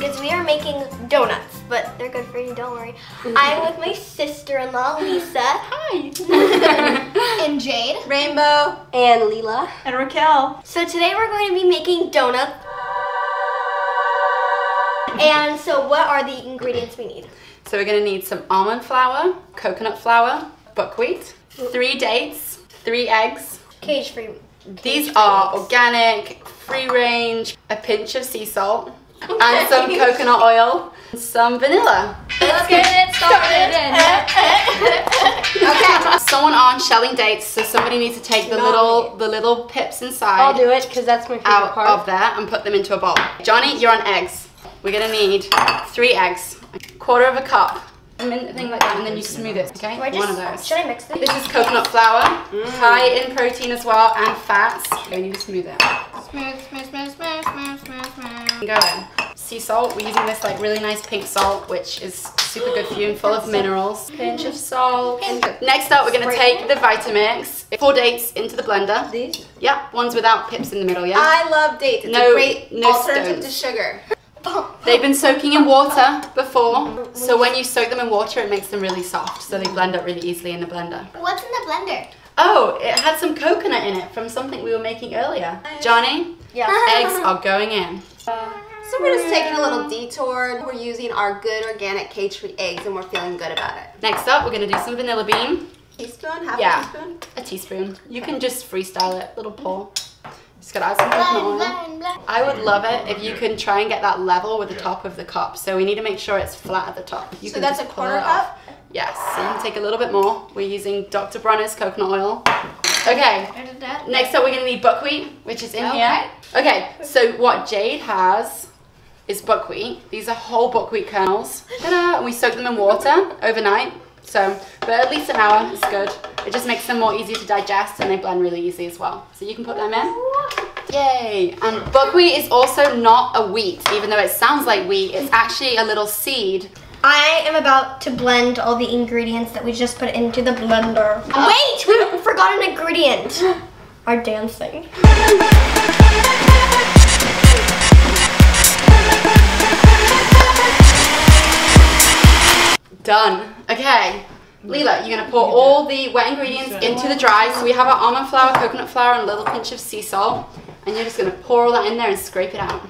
because we are making donuts, but they're good for you, don't worry. I'm with my sister-in-law, Lisa. Hi. And Jade. Rainbow. And Leela. And Raquel. So today we're going to be making donuts. And so what are the ingredients we need? So we're going to need some almond flour, coconut flour, buckwheat, 3 dates, 3 eggs. Cage-free. These are organic, free range, a pinch of sea salt, and some coconut oil, some vanilla. Let's get it started. Okay, someone on shelling dates, so somebody needs to take the little pips inside. I'll do it because that's my favorite out part. of there and put them into a bowl. Johnny, you're on eggs. We're gonna need 3 eggs, 1/4 cup, a minute thing like that, and then you smooth it. Okay, one of those. Should I mix them? This is coconut flour, high in protein as well and fats. Okay, we need to smooth it. Smooth. Go in. Sea salt, we're using this like really nice pink salt, which is super good for you and full of minerals. Pinch of salt. Next up, we're gonna take the Vitamix, 4 dates into the blender. These? Yeah, ones without pips in the middle, yeah? I love dates. It's a great alternative to sugar. They've been soaking in water before, so when you soak them in water, it makes them really soft, so they blend up really easily in the blender. What's in the blender? Oh, it had some coconut in it from something we were making earlier. Johnny, Yeah. eggs are going in. So we're just taking a little detour. We're using our good organic cage-free eggs and we're feeling good about it. Next up, we're gonna do some vanilla bean. Teaspoon? Half a teaspoon? A teaspoon. You can just freestyle it, little pour. Just gotta add some coconut oil. I would love it if you can try and get that level with the top of the cup. So we need to make sure it's flat at the top. You So can that's just a pull 1/4 it off. cup? Yes, so you can take a little bit more. We're using Dr. Bronner's coconut oil. Okay, next up we're gonna need buckwheat, which is in here. Okay, so what Jade has is buckwheat. These are whole buckwheat kernels. Ta-da! And we soak them in water overnight. So, but at least an hour is good. It just makes them more easy to digest and they blend really easy as well. So you can put them in. Yay! And buckwheat is also not a wheat, even though it sounds like wheat. It's actually a little seed. I am about to blend all the ingredients that we just put into the blender. Wait! We forgot an ingredient. Our dancing. Done. Okay. Leela, you're going to pour all the wet ingredients into the dry. So we have our almond flour, coconut flour, and a little pinch of sea salt. And you're just going to pour all that in there and scrape it out.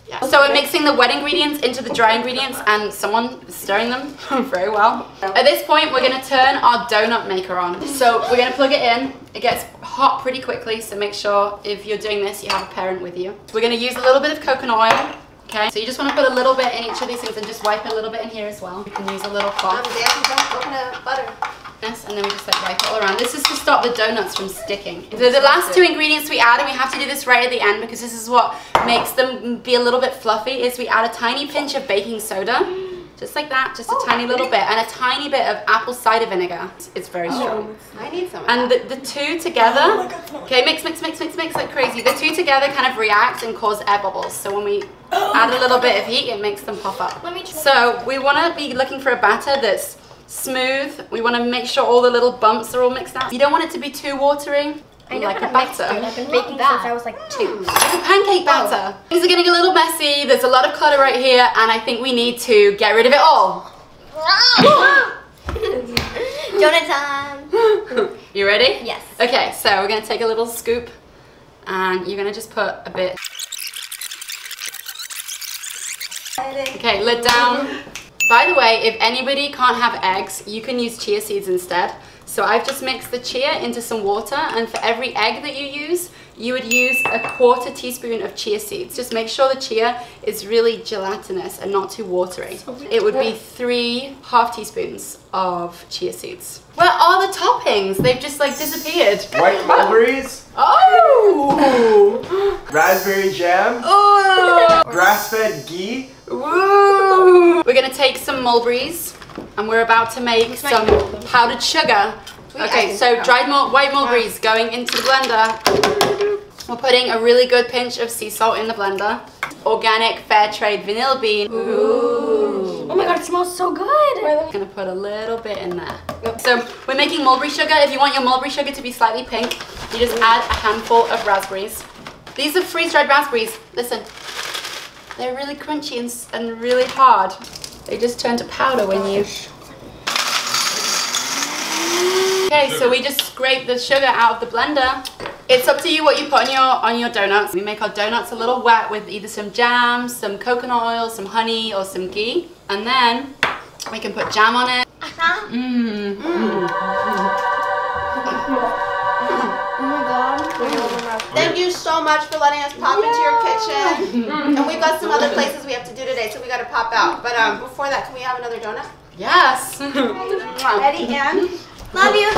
Yeah. So we're mixing the wet ingredients into the dry ingredients and someone is stirring them very well. At this point, we're going to turn our donut maker on. So we're going to plug it in. It gets hot pretty quickly, so make sure if you're doing this, you have a parent with you. We're going to use a little bit of coconut oil. Okay, so you just want to put a little bit in each of these things and just wipe a little bit in here as well. You can use a little cloth. Dancing some coconut butter. Yes, and then we just like wipe it all around. This is to stop the donuts from sticking. So the last 2 ingredients we add, and we have to do this right at the end because this is what makes them be a little bit fluffy, is we add a tiny pinch of baking soda. Just like that, just a tiny little bit, and a tiny bit of apple cider vinegar. It's very strong. I need some of And that. the 2 together, okay, mix like crazy. The 2 together kind of react and cause air bubbles. So when we add a little bit of heat, it makes them pop up. So we want to be looking for a batter that's smooth. We want to make sure all the little bumps are all mixed out. You don't want it to be too watery. I know like how a to mix batter. it. I've been baking since I was like 2. Like a pancake batter. Things are getting a little messy. There's a lot of clutter right here, and I think we need to get rid of it all. Donut time. You ready? Yes. Okay, so we're gonna take a little scoop, and you're gonna just put a bit. Okay, lid down. By the way, if anybody can't have eggs, you can use chia seeds instead. So I've just mixed the chia into some water, and for every egg that you use, you would use a 1/4 teaspoon of chia seeds. Just make sure the chia is really gelatinous and not too watery. It would be 3 half teaspoons of chia seeds. Where are the toppings? They've just like disappeared. White mulberries, Oh! raspberry jam, Oh! grass-fed ghee. Woo! We're gonna take some mulberries and we're about to make some powdered sugar. Okay, so dried white mulberries going into the blender. We're putting a really good pinch of sea salt in the blender. Organic fair trade vanilla bean. Ooh. Oh my god, it smells so good. I'm gonna put a little bit in there. So we're making mulberry sugar. If you want your mulberry sugar to be slightly pink, you just add a handful of raspberries. These are freeze-dried raspberries. Listen. They're really crunchy and really hard. They just turn to powder when you... Okay, so we just scrape the sugar out of the blender. It's up to you what you put on your donuts. We make our donuts a little wet with either some jam, some coconut oil, some honey, or some ghee. And then we can put jam on it. Thank you so much for letting us pop into your kitchen. And we've got some other places we have to do today, so we got to pop out. But before that, can we have another donut? Yes. Ready, Anne? Love you.